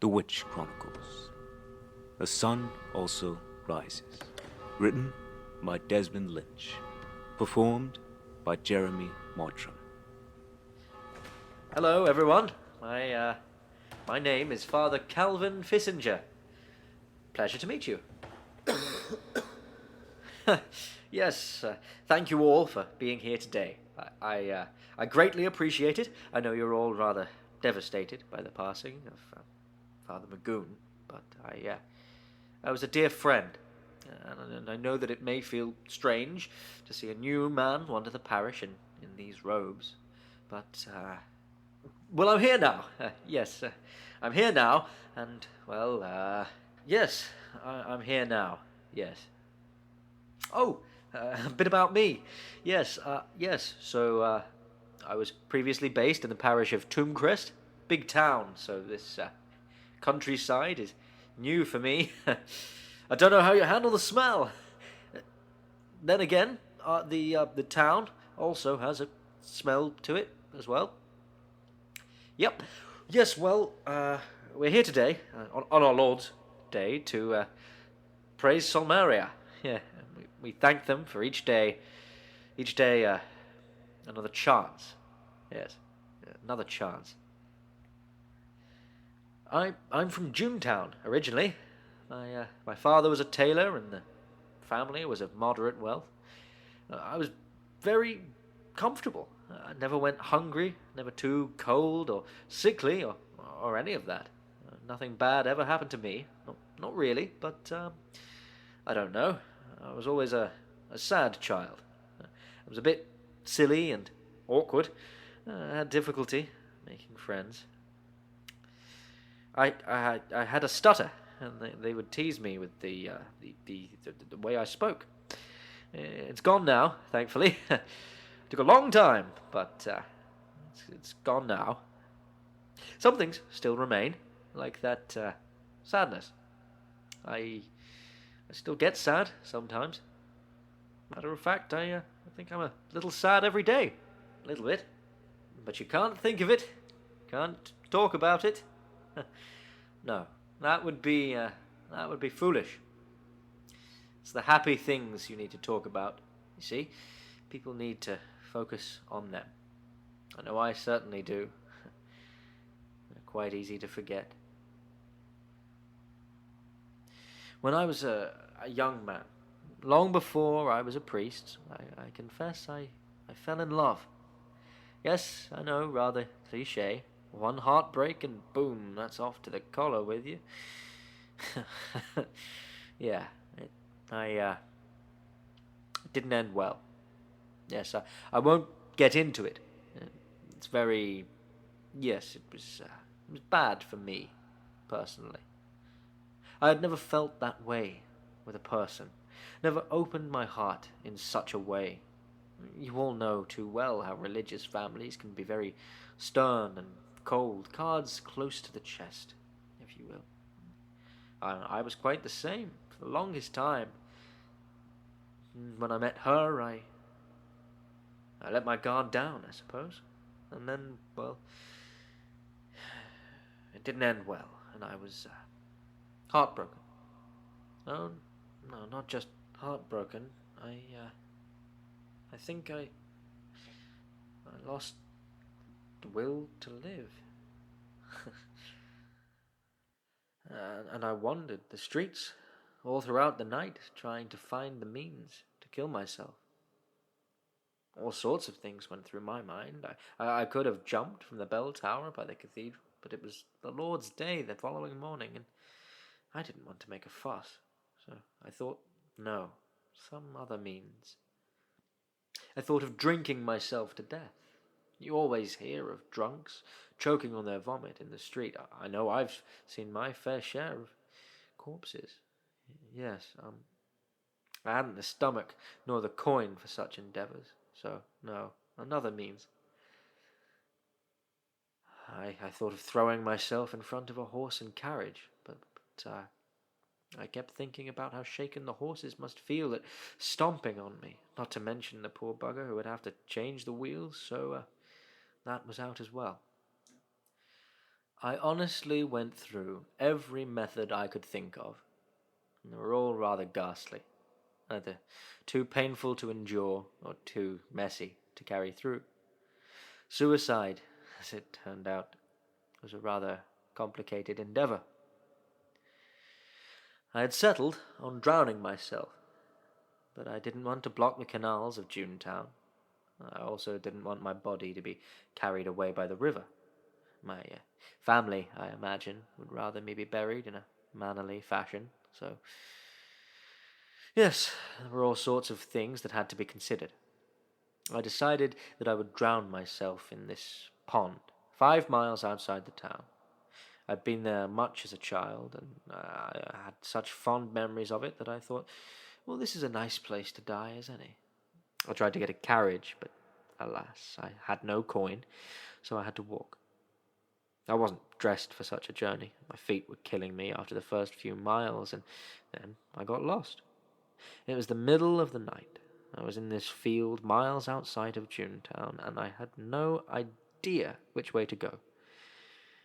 The Witch Chronicles. The Sun Also Rises. Written by Desmond Lynch. Performed by Jeremy Mottram. Hello, everyone. My name is Father Calvin Fissinger. Pleasure to meet you. Yes, thank you all for being here today. I greatly appreciate it. I know you're all rather devastated by the passing of Father Magoon, but I was a dear friend, and I know that it may feel strange to see a new man wander the parish in these robes, but well, I'm here now. Yes, I'm here now, and well, yes, I'm here now. Yes. Oh, a bit about me. Yes, So, I was previously based in the parish of Tombcrest, big town. So this countryside is new for me. I don't know how you handle the smell. Then again, the town also has a smell to it as well. Yep. Yes. Well, we're here today on our Lord's Day to praise Salmeria. Yeah. We thank them for each day, another chance. Yes, another chance. I'm from Junetown originally. My father was a tailor, and the family was of moderate wealth. I was very comfortable. I never went hungry, never too cold or sickly or any of that. Nothing bad ever happened to me. Not really, but I don't know. I was always a sad child. I was a bit silly and awkward. I had difficulty making friends. I had a stutter, and they would tease me with the way I spoke. It's gone now, thankfully. Took a long time, but it's gone now. Some things still remain, like that sadness. I still get sad sometimes. Matter of fact, I think I'm a little sad every day. A little bit. But you can't think of it. Can't talk about it. No, that would be foolish. It's the happy things you need to talk about. You see, people need to focus on them. I know I certainly do. They're quite easy to forget. When I was a young man, long before I was a priest, I confess I fell in love. Yes, I know, rather cliché. One heartbreak and boom, that's off to the collar with you. Yeah, it didn't end well. Yes, I won't get into it. It's very... Yes, it was bad for me, personally. I had never felt that way with a person, never opened my heart in such a way. You all know too well how religious families can be very stern and cold, cards close to the chest, if you will. I was quite the same for the longest time. When I met her, I let my guard down, I suppose. And then, well, it didn't end well, and I was heartbroken. No, not just heartbroken. I think I lost the will to live. And I wandered the streets all throughout the night, trying to find the means to kill myself. All sorts of things went through my mind. I could have jumped from the bell tower by the cathedral, but it was the Lord's Day the following morning, and I didn't want to make a fuss. So I thought, no, some other means. I thought of drinking myself to death. You always hear of drunks choking on their vomit in the street. I know I've seen my fair share of corpses. Yes, I hadn't the stomach nor the coin for such endeavours. So, no, another means. I thought of throwing myself in front of a horse and carriage, but I kept thinking about how shaken the horses must feel at stomping on me, not to mention the poor bugger who would have to change the wheels, so that was out as well. I honestly went through every method I could think of, and they were all rather ghastly, either too painful to endure or too messy to carry through. Suicide, as it turned out, was a rather complicated endeavor. I had settled on drowning myself, but I didn't want to block the canals of Junetown. I also didn't want my body to be carried away by the river. My family, I imagine, would rather me be buried in a mannerly fashion, so yes, there were all sorts of things that had to be considered. I decided that I would drown myself in this pond, 5 miles outside the town. I'd been there much as a child, and I had such fond memories of it that I thought, well, this is a nice place to die as any. I tried to get a carriage, but alas, I had no coin, so I had to walk. I wasn't dressed for such a journey. My feet were killing me after the first few miles, and then I got lost. It was the middle of the night. I was in this field miles outside of Junetown, and I had no idea which way to go.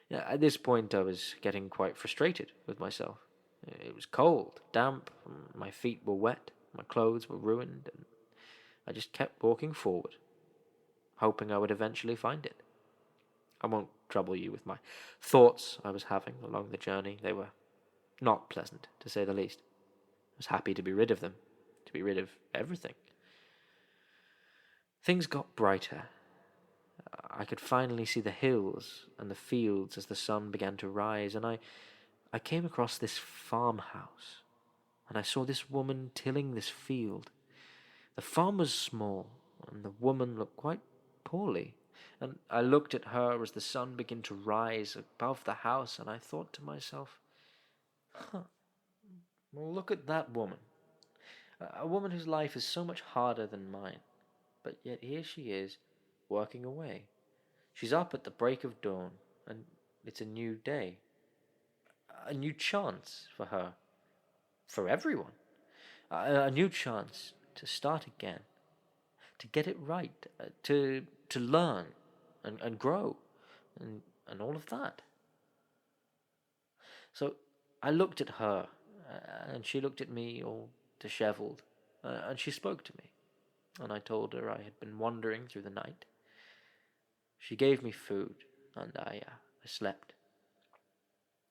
At this point, I was getting quite frustrated with myself. It was cold, damp, my feet were wet, my clothes were ruined, and I just kept walking forward, hoping I would eventually find it. I won't trouble you with my thoughts I was having along the journey. They were not pleasant, to say the least. I was happy to be rid of them, to be rid of everything. Things got brighter. I could finally see the hills and the fields as the sun began to rise, and I came across this farmhouse, and I saw this woman tilling this field. The farm was small, and the woman looked quite poorly, and I looked at her as the sun began to rise above the house, and I thought to myself, well, look at that woman. A woman whose life is so much harder than mine, but yet here she is, working away. She's up at the break of dawn, and it's a new day. A new chance for her, for everyone. A new chance to start again, to get it right, to learn and grow, and all of that. So I looked at her, and she looked at me all disheveled, and she spoke to me, and I told her I had been wandering through the night. She gave me food, and I slept.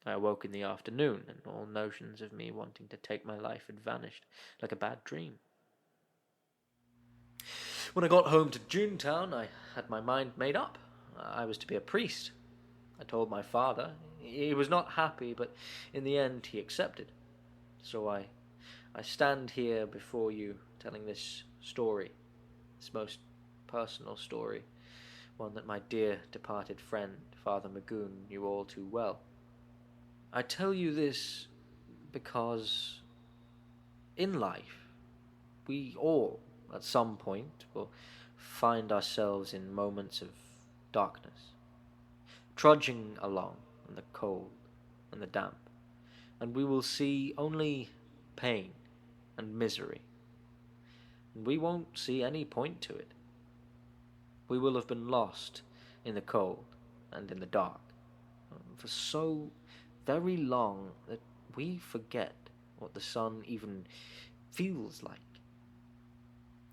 I awoke in the afternoon, and all notions of me wanting to take my life had vanished like a bad dream. When I got home to Junetown, I had my mind made up. I was to be a priest. I told my father. He was not happy, but in the end he accepted. So I stand here before you telling this story, this most personal story, one that my dear departed friend, Father Magoon, knew all too well. I tell you this because in life, we all, at some point, will find ourselves in moments of darkness, trudging along in the cold and the damp, and we will see only pain and misery, and we won't see any point to it. We will have been lost in the cold and in the dark for so very long that we forget what the sun even feels like.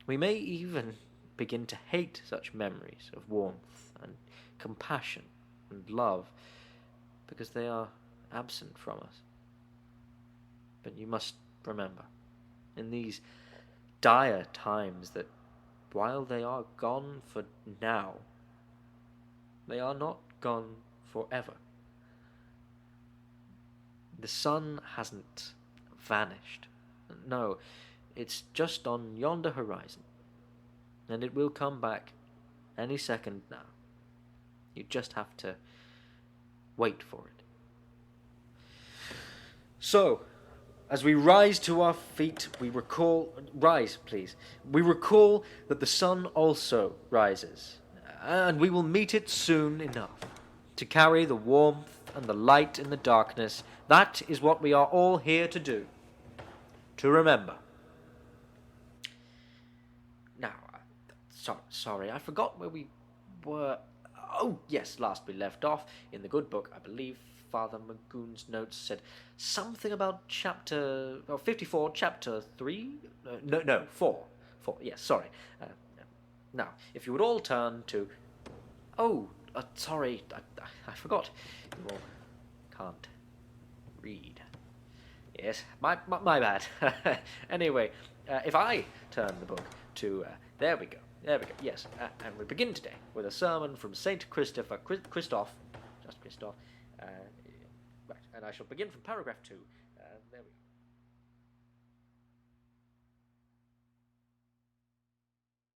We may even begin to hate such memories of warmth and compassion and love because they are absent from us. But you must remember, in these dire times, that while they are gone for now, they are not gone forever. The sun hasn't vanished. No, it's just on yonder horizon, and it will come back any second now. You just have to wait for it. So, as we rise to our feet, rise please, we recall that the sun also rises, and we will meet it soon enough to carry the warmth and the light in the darkness. That is what we are all here to do, to remember. Now, sorry, I forgot where we were. Oh, yes, last we left off in the good book, I believe Father Magoon's notes said something about chapter 54, chapter 3? No, 4. 4, yes, sorry. Now, if you would all turn to... Oh, sorry, I forgot. You all can't read. Yes, my bad. Anyway, if I turn the book to... there we go, yes. And we begin today with a sermon from Saint Christopher, Christoph, just Christoph. Right, and I shall begin from paragraph 2. There we go.